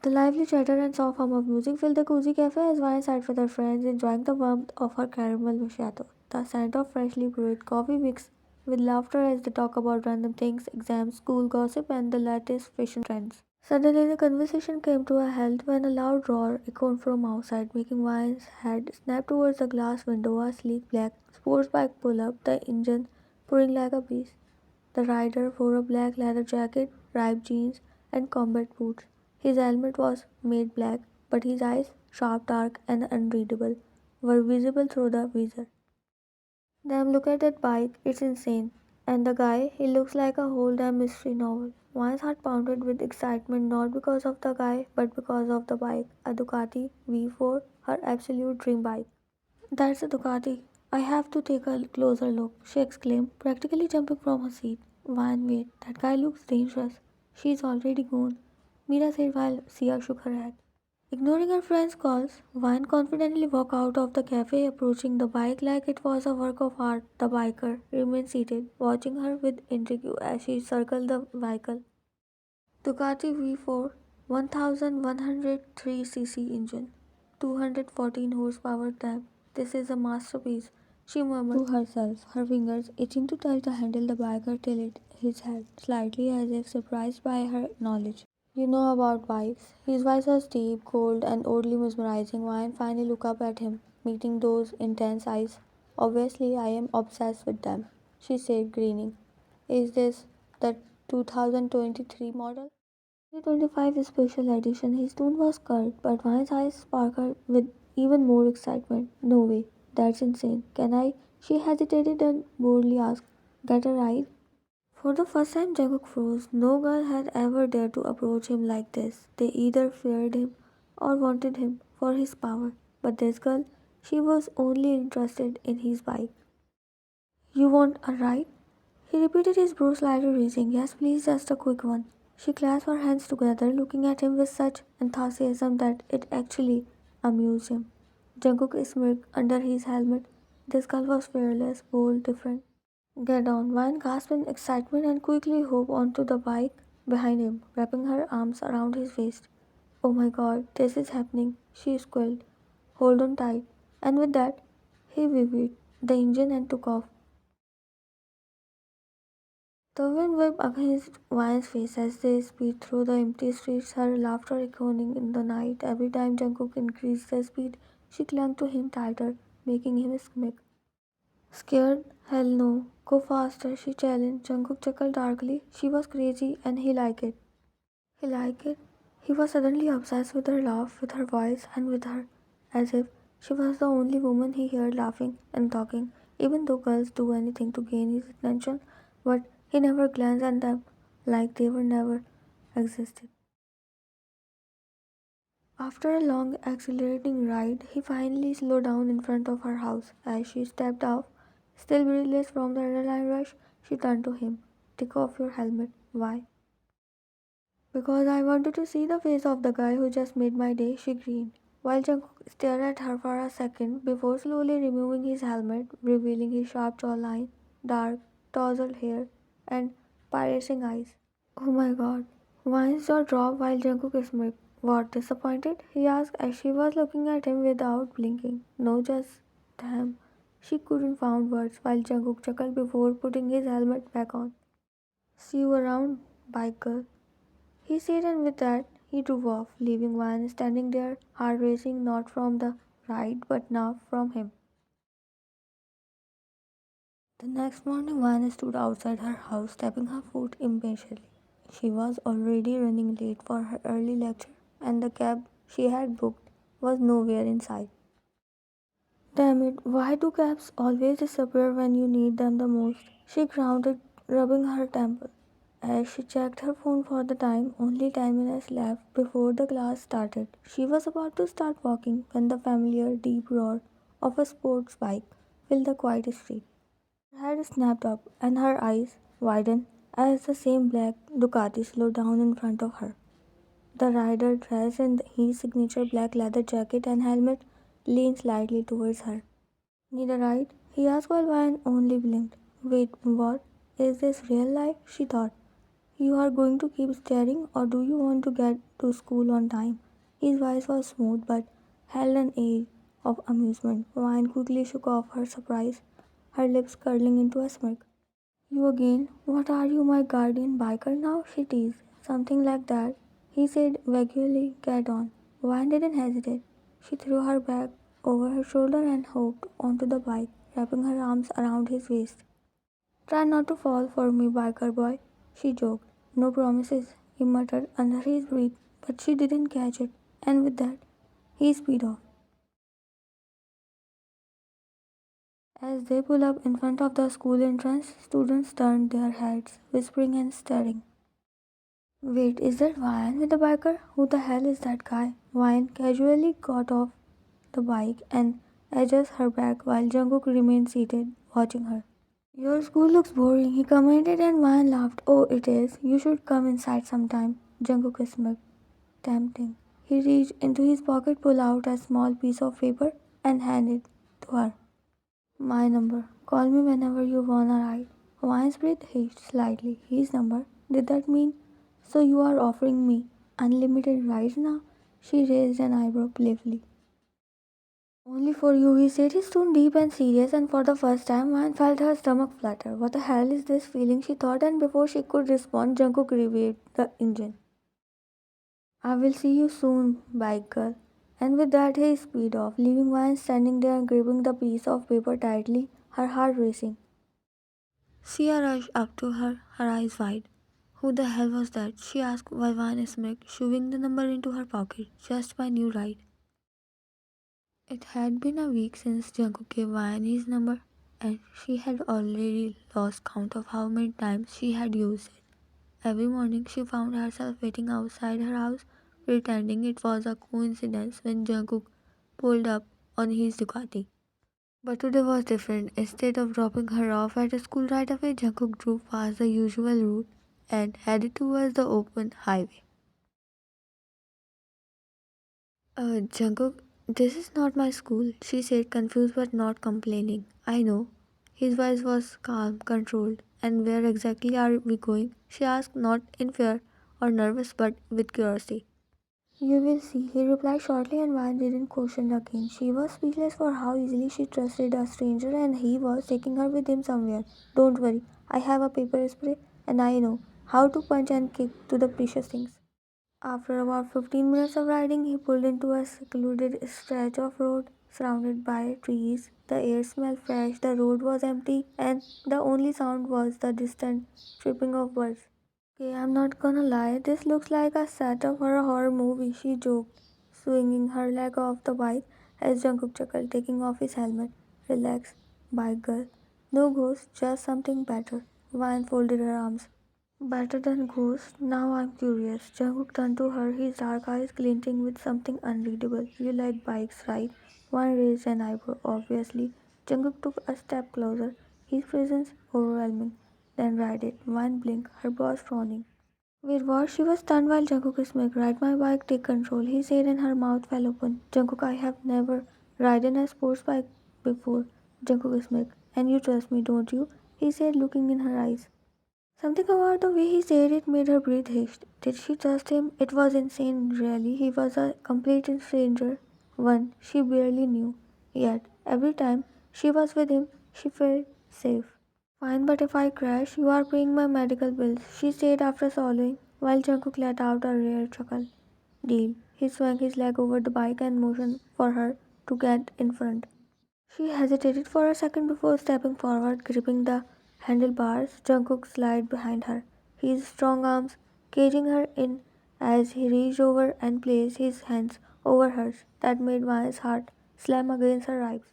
The lively chatter and soft hum of music filled the cozy cafe as Vine sat with her friends, enjoying the warmth of her caramel macchiato. The scent of freshly brewed coffee mixed with laughter as they talk about random things, exams, school gossip, and the latest fashion trends. Suddenly, the conversation came to a halt when a loud roar echoed from outside, making Vine's head snap towards the glass window. A sleek black sports bike pulled up, the engine purring like a beast. The rider wore a black leather jacket, ripped jeans, and combat boots. His helmet was made black, but his eyes, sharp, dark, and unreadable, were visible through the visor. Damn, look at that bike, it's insane. And the guy, he looks like a whole damn mystery novel. One's heart pounded with excitement not because of the guy, but because of the bike. A Ducati V4, her absolute dream bike. That's a Ducati. I have to take a closer look, she exclaimed, practically jumping from her seat. Van, wait, that guy looks dangerous. She's already gone, Mira said while Sia shook her head. Ignoring her friend's calls, Van confidently walked out of the cafe, approaching the bike like it was a work of art. The biker remained seated, watching her with intrigue as she circled the vehicle. Ducati V4 1103cc engine, 214 horsepower damn. This is a masterpiece, she murmured to herself, her fingers itching to touch the handle. The biker tilted his head slightly as if surprised by her knowledge. You know about bikes. His voice was deep, cold, and oddly mesmerizing. Ryan finally looked up at him, meeting those intense eyes. Obviously, I am obsessed with them, she said, grinning. Is this the 2023 model? 2025 special edition. His tone was curt, but Ryan's eyes sparkled with even more excitement. No way. That's insane. Can I? She hesitated and boldly asked, get a ride? For the first time, Jungkook froze. No girl had ever dared to approach him like this. They either feared him or wanted him for his power. But this girl, she was only interested in his bike. You want a ride? He repeated, his brows slightly raising. Yes, please, just a quick one. She clasped her hands together, looking at him with such enthusiasm that it actually amused him. Jungkook smirked under his helmet. This girl was fearless, bold, different. Get on. Van gasped in excitement and quickly hopped onto the bike behind him, wrapping her arms around his waist. Oh my god, this is happening, she squealed. Hold on tight. And with that, he revved the engine and took off. The wind whipped against Van's face as they speed through the empty streets, her laughter echoing in the night. Every time Jungkook increased the speed, she clung to him tighter, making him smirk. Scared? Hell no. Go faster, she challenged. Jungkook chuckled darkly. She was crazy and he liked it. He liked it? He was suddenly obsessed with her laugh, with her voice, and with her, as if she was the only woman he heard laughing and talking, even though girls do anything to gain his attention, but he never glanced at them like they were never existed. After a long, exhilarating ride, he finally slowed down in front of her house. As she stepped off, still breathless from the adrenaline rush, she turned to him. Take off your helmet. Why? Because I wanted to see the face of the guy who just made my day, she grinned. While Jungkook stared at her for a second before slowly removing his helmet, revealing his sharp jawline, dark, tousled hair, and piercing eyes. Oh my god. Vine's jaw dropped while Jungkook smirked. What, disappointed? He asked as she was looking at him without blinking. No, just damn. She couldn't find words while Jungkook chuckled before putting his helmet back on. See you around, bike girl. He said, and with that, he drove off, leaving Van standing there, heart racing not from the ride but now from him. The next morning, Van stood outside her house, tapping her foot impatiently. She was already running late for her early lecture, and the cab she had booked was nowhere in sight. Damn it, why do cabs always disappear when you need them the most? She grounded, rubbing her temple. As she checked her phone for the time, only 10 minutes left before the class started. She was about to start walking when the familiar deep roar of a sports bike filled the quiet street. Her head snapped up and her eyes widened as the same black Ducati slowed down in front of her. The rider, dressed in his signature black leather jacket and helmet, leaned slightly towards her. Need a ride? He asked while Ryan only blinked. Wait, what? Is this real life? She thought. You are going to keep staring, or do you want to get to school on time? His voice was smooth but held an air of amusement. Wine quickly shook off her surprise, her lips curling into a smirk. You again? What are you, my guardian biker now? She teased. Something like that. He said vaguely, get on. Wine didn't hesitate. She threw her bag over her shoulder and hopped onto the bike, wrapping her arms around his waist. Try not to fall for me, biker boy, she joked. No promises, he muttered under his breath, but she didn't catch it, and with that, he speed off. As they pull up in front of the school entrance, students turned their heads, whispering and staring. Wait, is that Ryan with the biker? Who the hell is that guy? Ryan casually got off the bike and adjusted her back while Jungkook remained seated, watching her. Your school looks boring, he commented, and Ryan laughed. Oh, it is. You should come inside sometime. Jungkook smirked, tempting. He reached into his pocket, pulled out a small piece of paper, and handed it to her. My number. Call me whenever you wanna ride. Ryan's breath hitched slightly. His number? Did that mean? So you are offering me unlimited rides now? She raised an eyebrow playfully. Only for you, he said, his tone deep and serious, and for the first time, Ryan felt her stomach flutter. What the hell is this feeling, she thought, and before she could respond, Jungkook revved the engine. I will see you soon, bike girl. And with that, he speed off, leaving Ryan standing there gripping the piece of paper tightly, her heart racing. Sia rushed up to her, her eyes wide. Who the hell was that? She asked while Ryan smirked, shoving the number into her pocket. Just my new ride. It had been a week since Jungkook gave Ryan his number, and she had already lost count of how many times she had used it. Every morning she found herself waiting outside her house, pretending it was a coincidence when Jungkook pulled up on his Ducati. But today was different. Instead of dropping her off at school right away, Jungkook drove past the usual route and headed towards the open highway. Jungkook, this is not my school, she said, confused but not complaining. I know. His voice was calm, controlled. And where exactly are we going? She asked, not in fear or nervous, but with curiosity. You will see, he replied shortly, and Ryan didn't question again. She was speechless for how easily she trusted a stranger, and he was taking her with him somewhere. Don't worry, I have a paper spray, and I know how to punch and kick to the precious things. After about 15 minutes of riding, he pulled into a secluded stretch of road surrounded by trees. The air smelled fresh, the road was empty, and the only sound was the distant chirping of birds. Okay, I'm not gonna lie, this looks like a setup for a horror movie, she joked, swinging her leg off the bike as Jungkook chuckled, taking off his helmet. Relax, bike girl. No ghost, just something better. Vine folded her arms. Better than ghost. Now I'm curious. Jungkook turned to her, his dark eyes glinting with something unreadable. You like bikes, right? One raised an eyebrow, obviously. Jungkook took a step closer, his presence overwhelming. Then ride it. One blink, her boss frowning. Wait, what? She was stunned while Jungkook smirked. Ride my bike, take control, he said, and her mouth fell open. Jungkook, I have never ridden a sports bike before. Jungkook smirked. And you trust me, don't you? He said, looking in her eyes. Something about the way he said it made her breathe hitch. Did she trust him? It was insane, really. He was a complete stranger, one she barely knew. Yet, every time she was with him, she felt safe. Fine, but if I crash, you are paying my medical bills, she said after swallowing, while Jungkook let out a rare chuckle. Deal. He swung his leg over the bike and motioned for her to get in front. She hesitated for a second before stepping forward, gripping the handlebars. Jungkook slid behind her, his strong arms caging her in as he reached over and placed his hands over hers. That made Maya's heart slam against her ribs.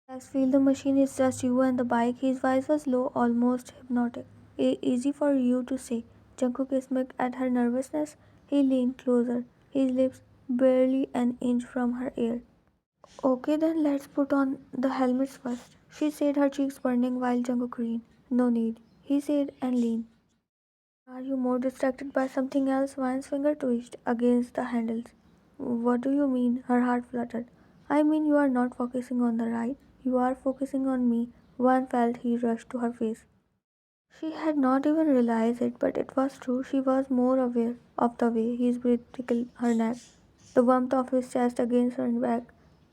Relax, feel the machine is just you and the bike. His voice was low, almost hypnotic. Easy for you to say. Jungkook smirked at her nervousness. He leaned closer, his lips barely an inch from her ear. Okay, then let's put on the helmets first, she said, her cheeks burning while Jungkook grinned. No need, he said and leaned. Are you more distracted by something else? Vine's finger twitched against the handles. What do you mean? Her heart fluttered. I mean you are not focusing on the ride. You are focusing on me. Vine felt he rushed to her face. She had not even realized it, but it was true. She was more aware of the way his breath tickled her neck, the warmth of his chest against her back,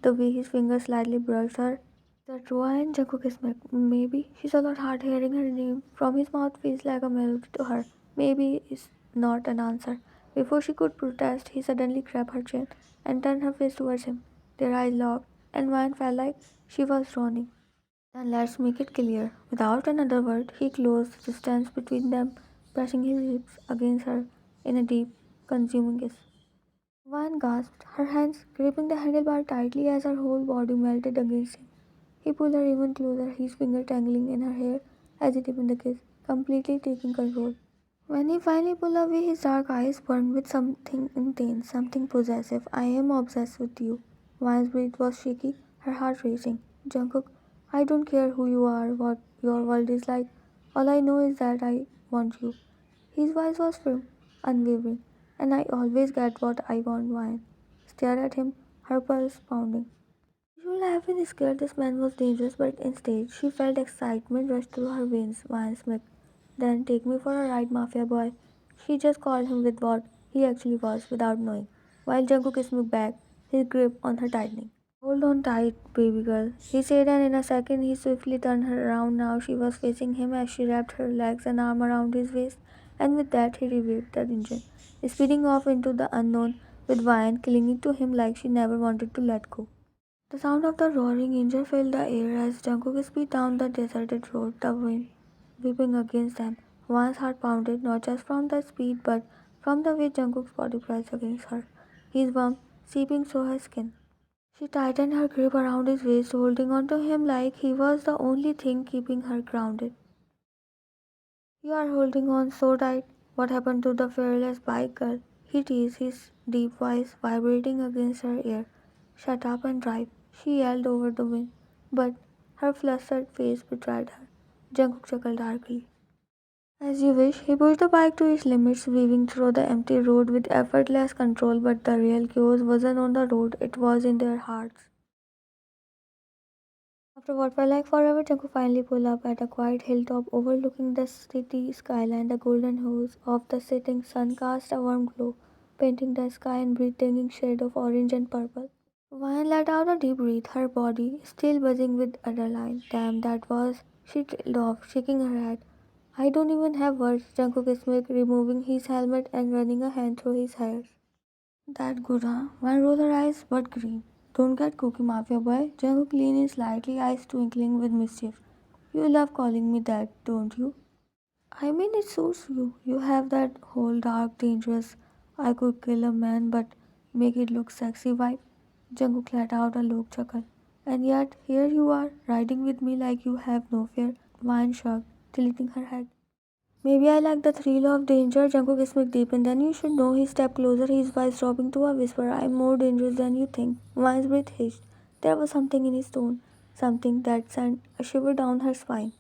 the way his fingers slightly brushed her. That Roy and Jungkook is back. Maybe she swallowed hard. Hearing her name from his mouth feels like a melody to her. Maybe it's not an answer. Before she could protest, he suddenly grabbed her chin and turned her face towards him. Their eyes locked, and Ryan felt like she was drowning. Then let's make it clear. Without another word, he closed the distance between them, pressing his lips against her in a deep, consuming kiss. Van gasped, her hands gripping the handlebar tightly as her whole body melted against him. He pulled her even closer, his finger tangling in her hair as he deepened the kiss, completely taking control. When he finally pulled away, his dark eyes burned with something intense, something possessive. I am obsessed with you. Van's breath was shaky, her heart racing. Jungkook, I don't care who you are, what your world is like. All I know is that I want you. His voice was firm, unwavering, and I always get what I want, Van. Stared at him, her pulse pounding. She should have been scared this man was dangerous, but instead she felt excitement rush through her veins. Van Smith. Then take me for a ride, Mafia boy. She just called him with what he actually was without knowing. While Jungkook kissed me back, his grip on her tightening. Hold on tight, baby girl, he said, and in a second he swiftly turned her around. Now she was facing him as she wrapped her legs and arm around his waist, and with that he revived the engine, speeding off into the unknown with Vine clinging to him like she never wanted to let go. The sound of the roaring engine filled the air as Jungkook speed down the deserted road, the wind whipping against them. Van's heart pounded not just from the speed but from the way Jungkook's body pressed against her, his warmth seeping through her skin. She tightened her grip around his waist, holding onto him like he was the only thing keeping her grounded. You are holding on so tight. What happened to the fearless bike girl? He teased, his deep voice vibrating against her ear. Shut up and drive, she yelled over the wind, but her flustered face betrayed her. Jungkook chuckled darkly. As you wish, he pushed the bike to its limits, weaving through the empty road with effortless control, but the real chaos wasn't on the road, it was in their hearts. After what felt like forever, Jungkook finally pulled up at a quiet hilltop overlooking the city skyline. The golden hues of the setting sun cast a warm glow, painting the sky in breathtaking shade of orange and purple. Vine let out a deep breath, her body still buzzing with adrenaline. Damn, that was. She trailed off, shaking her head. I don't even have words, Jungkook smirked, removing his helmet and running a hand through his hair. That good, huh? Vine rolled her eyes, but green. Don't get cookie, Mafia boy. Jungkook leaned in slightly, eyes twinkling with mischief. You love calling me that, don't you? I mean, it suits you. You have that whole dark, dangerous, I could kill a man but make it look sexy vibe. Jungkook let out a low chuckle. And yet, here you are, riding with me like you have no fear. Vine shrugged, tilting her head. Maybe I like the thrill of danger. Jungkook smirked deep, and then you should know. He stepped closer, his voice dropping to a whisper. I'm more dangerous than you think. Vine's breath hitched. There was something in his tone, something that sent a shiver down her spine.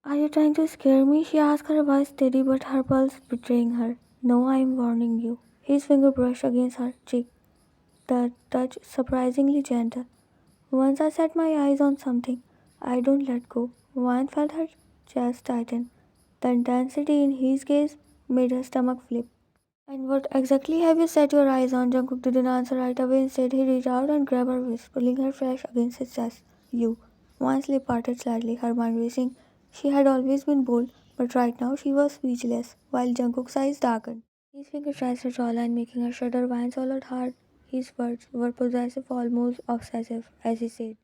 Are you trying to scare me? She asked, her voice steady but her pulse betraying her. No, I am warning you. His finger brushed against her cheek, the touch surprisingly gentle. Once I set my eyes on something, I don't let go. Vine felt her chest tighten. The intensity in his gaze made her stomach flip. And what exactly have you set your eyes on? Jungkook didn't answer right away. Instead, he reached out and grabbed her wrist, pulling her fresh against his chest. You. Vine's lip parted slightly, her mind racing. She had always been bold, but right now she was speechless, while Jungkook's eyes darkened. His finger traced her jawline, making her shudder. Vine swallowed hard. His words were possessive, almost obsessive, as he said.